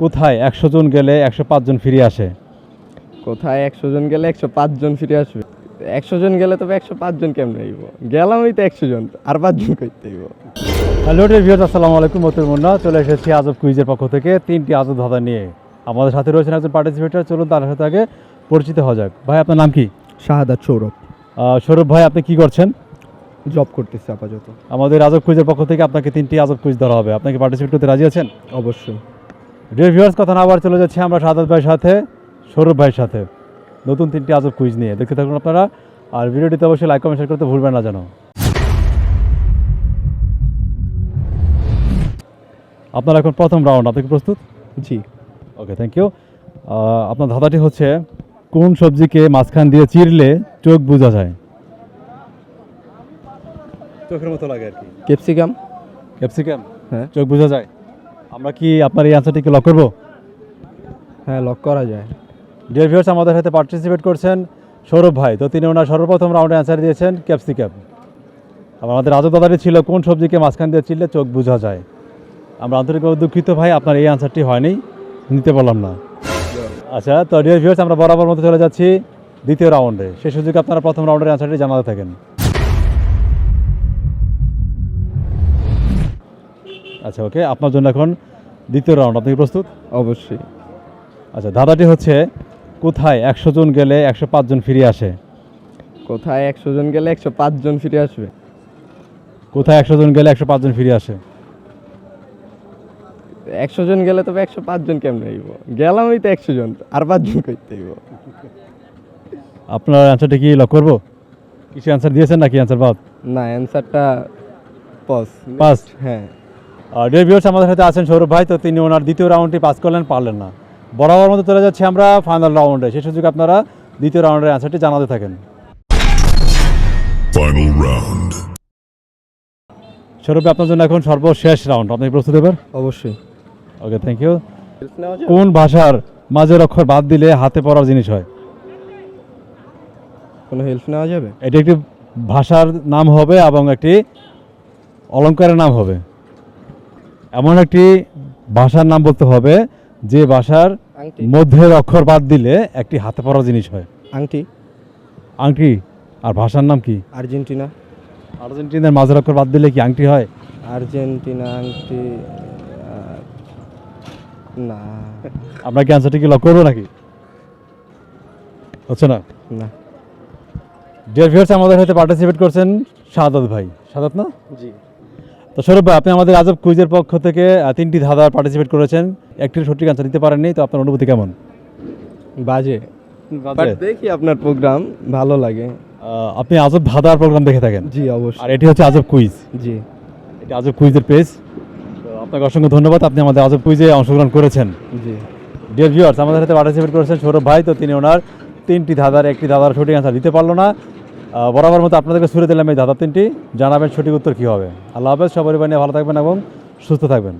কোথায় 100 জন গেলে 105 জন ফিরে আসে? কোথায় 100 জন গেলে 105 জন ফিরে আসবে? 100 জন গেলে তবে 105 জন কেমনে আইব? গেলামই তো 100 জন, আর 5 জন কইতে আইব। হ্যালো ভিউয়ার্স, আসসালামু আলাইকুম। মতিউর মুন্না চলে এসেছি আজব কুইজের পক্ষ থেকে 3টি আজব ধাঁধা নিয়ে। আমাদের সাথে রয়েছেন একজন পার্টিসিপেটর, চলুন তার সাথে আগে পরিচিত হওয়া যাক। ভাই, আপনার নাম কি? শাহাদাত সৌরভ। সৌরভ ভাই, আপনি কি করছেন? জব করতেছে আপাতত। আমাদের আজব কুইজের পক্ষ থেকে আপনাকে 3টি আজব কুইজ ধরা হবে। আপনি কি পার্টিসিপেট করতে রাজি আছেন? অবশ্যই। ডিয়ার ভিউয়ার্স, কথা না আবার চলে যাচ্ছে আমরা শাহাদাত ভাইয়ের সাথে, সৌরভ ভাইয়ের সাথে নতুন 3টি আজব কুইজ নিয়ে। দেখতে থাকুন আপনারা, আর ভিডিওটিতে অবশ্যই লাইক কমেন্ট শেয়ার করতে ভুলবেন না যেন। আপনার এখন প্রথম রাউন্ড, আপনি কি প্রস্তুত? জি। ওকে, থ্যাংক ইউ। আপনার ধাঁধাটি হচ্ছে, কোন সবজিকে মাঝখান দিয়ে চিরলে চোখ বোঝা যায়? চোখের মতো লাগে আর কি। ক্যাপসিকাম। ক্যাপসিকাম? হ্যাঁ। চোখ বোঝা যায়। আমরা কি আপনার এই আনসারটিকে লক করবো? হ্যাঁ, লক করা যায়। ডিয়ার ভিউয়ার্স, আমাদের সাথে পার্টিসিপেট করছেন সৌরভ ভাই। তো তিনি ওনার সর্বপ্রথম রাউন্ডে অ্যান্সার দিয়েছেন ক্যাপসিকাম। আমাদের আজব দাদাটি ছিল, কোন সবজিকে মাঝখান দিয়ে চিরলে চোখ বোঝা যায়। আমরা আন্তরিকভাবে দুঃখিত ভাই, আপনার এই আনসারটি হয়নি, নিতে বললাম না। আচ্ছা, তো ডিয়ার ভিউয়ার্স, আমরা বরাবর মতো চলে যাচ্ছি দ্বিতীয় রাউন্ডে। সেই সুযোগে আপনারা প্রথম রাউন্ডের অ্যান্সারটি জানাতে থাকেন। আচ্ছা, ওকে, আপনার জন্য এখন দ্বিতীয় রাউন্ড। আপনি কি প্রস্তুত? অবশ্যই। আচ্ছা, ধাঁধাটি হচ্ছে, কোথায় 100 জন গেলে 105 জন ফিরে আসে? কোথায় 100 জন গেলে 105 জন ফিরে আসবে? কোথায় 100 জন গেলে 105 জন ফিরে আসে? 100 জন গেলে তবে 105 জন কেমনে আইব? গেলামই তো 100 জন, আর 5 জন কইতে আইব। আপনার অ্যান্সারটা কি লক করবো? কিছু অ্যান্সার দিয়েছেন নাকি অ্যান্সার বাদ? না, অ্যানসারটা পাস। হ্যাঁ। ডিয়ার ভিউয়ার্স, আমাদের সাথে আছেন সৌরভ ভাই। তো তিনি ওনার দ্বিতীয় রাউন্ডটি পাস করলেন, পারলেন না। বরাবর মতো চলে যাচ্ছি আমরা ফাইনাল রাউন্ডে। সেই সুযোগে আপনারা দ্বিতীয় রাউন্ডের অ্যান্সারটি জানাতে থাকেন। Final round. সৌরভ, আপনার জন্য এখন সর্বশেষ রাউন্ড। আপনি প্রস্তুত এবার? অবশ্যই। ওকে, থ্যাংক ইউ। কোন ভাষার মাঝের অক্ষর বাদ দিলে হাতে পড়ার জিনিস হয়? কোনো হেল্প নেওয়া যাবে? এটি একটি ভাষার নাম হবে এবং একটি অলংকারের নাম হবে। এমন একটি ভাষার নাম বলতে হবে যে ভাষার আংটি। মধ্যের অক্ষর বাদ দিলে একটি হাতে পড়ার জিনিস হয়। আংটি। আংটি? আর ভাষার নাম কি? আর্জেন্টিনা। আর্জেন্টিনার মাঝের অক্ষর বাদ দিলে কি আংটি হয়? আর্জেন্টিনা আংটি। না। আমরা কি অ্যান্সারটি কি লক করবো নাকি? হচ্ছে না। না। ডিয়ার ভিউয়ার্স, আমাদের সাথে পার্টিসিপেট করছেন শাহাদাত ভাই। শাহাদাত না? জি। তো সৌরভ ভাই, আপনি আমাদের আজব কুইজের পক্ষ থেকে 3টি ধাঁধার পার্টিসিপেট করেছেন, একটির সঠিক আনসার দিতে পারেননি। তো আপনার অনুভূতি কেমন? বাজে। বাট দেখি আপনার প্রোগ্রাম ভালো লাগে। আপনি আজব ধাঁধার প্রোগ্রাম দেখে থাকেন? জি, অবশ্যই। আর এটি হচ্ছে আজব কুইজ। জি। এটা আজব কুইজের পেজ। তো আপনাকে অসংখ্য ধন্যবাদ, আপনি আমাদের আজব কুইজে অংশগ্রহণ করেছেন। জি। ডিয়ার ভিউয়ার্স, আমাদের সাথে পার্টিসিপেট করেছেন সৌরভ ভাই। তো তিনি ওনার 3টি ধাঁধার একটি ধাঁধার সঠিক আনসার দিতে পারলো না। বরাবর মতো আপনাদেরকে ছুড়ে দিলাম এই ধাঁধা 3টি। জানাবেন সঠিক উত্তর কী হবে। আল্লাহ হাফেজ, সবাই নিয়ে ভালো থাকবেন এবং সুস্থ থাকবেন।